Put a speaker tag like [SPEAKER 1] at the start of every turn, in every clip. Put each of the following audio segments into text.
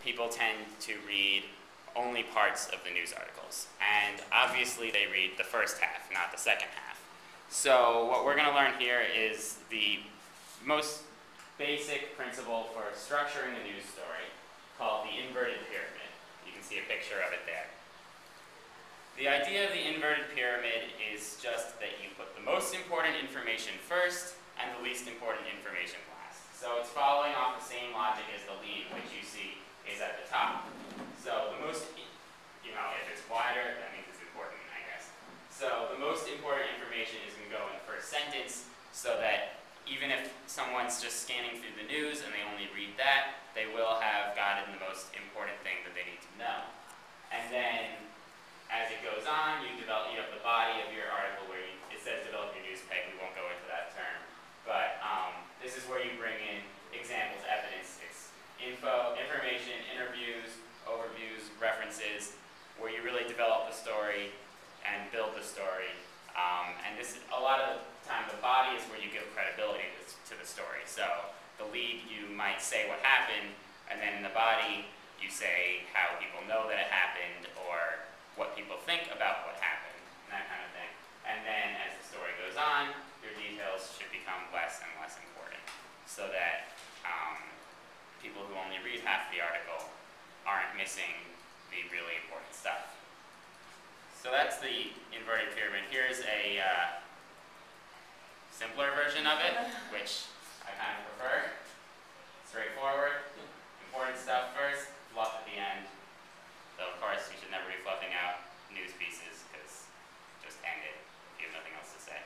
[SPEAKER 1] people tend to read only parts of the news articles. And obviously they read the first half, not the second half. So what we're going to learn here is the most basic principle for structuring a news story, called the inverted pyramid. You can see a picture of it there. The idea of the inverted pyramid is just that you put the most important information first and the least important information last. So it's following off the same logic as the lead, which you see is at the top. So the most, if it's wider, that means it's important, I guess. So the most important information is going to go in the first sentence, so that even if someone's just scanning through the news and they only read that, they will have gotten the most important thing that they need to know. And then, as it goes on, you have the body of your article where it says develop your news peg. We won't go into that term. But this is where you bring in examples, evidence. It's information, interviews, overviews, references, where you really develop the story and build the story. And this is, a lot of the time, the body is where you give credibility to the story. So the lead, you might say what happened, and then in the body, you say how people know that it happened, or what people think about what happened, that kind of thing. And then as the story goes on, your details should become less and less important, so that people who only read half the article aren't missing the really important stuff. So that's the inverted pyramid. Here's a simpler version of it, which I kind of prefer. Straightforward, important stuff first, fluff at the end. Though of course you should never be fluffing out news pieces, because just end it if you have nothing else to say.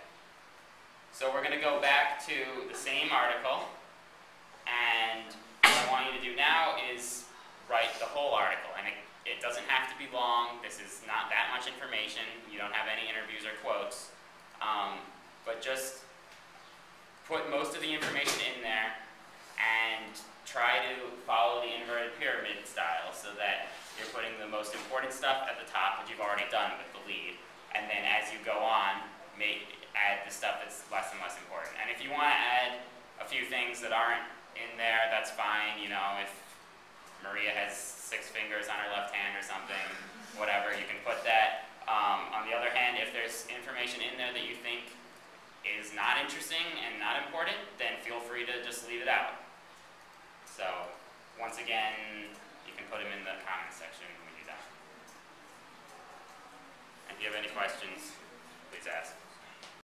[SPEAKER 1] So we're going to go back to the same article, and what I want you to do now is write the whole article. And it doesn't have to be long. This is not that much information. You don't have any interviews or quotes. But just put most of the information in there and try to follow the inverted pyramid style, so that you're putting the most important stuff at the top, which you've already done with the lead. And then as you go on, add the stuff that's less and less important. And if you want to add a few things that aren't in there, that's fine. If Maria has 6 fingers on her left hand or something, whatever, you can put that. On the other hand, if there's information in there that you think is not interesting and not important, then feel free to just leave it out. So, once again, you can put them in the comments section when you're done. And if you have any questions, please ask.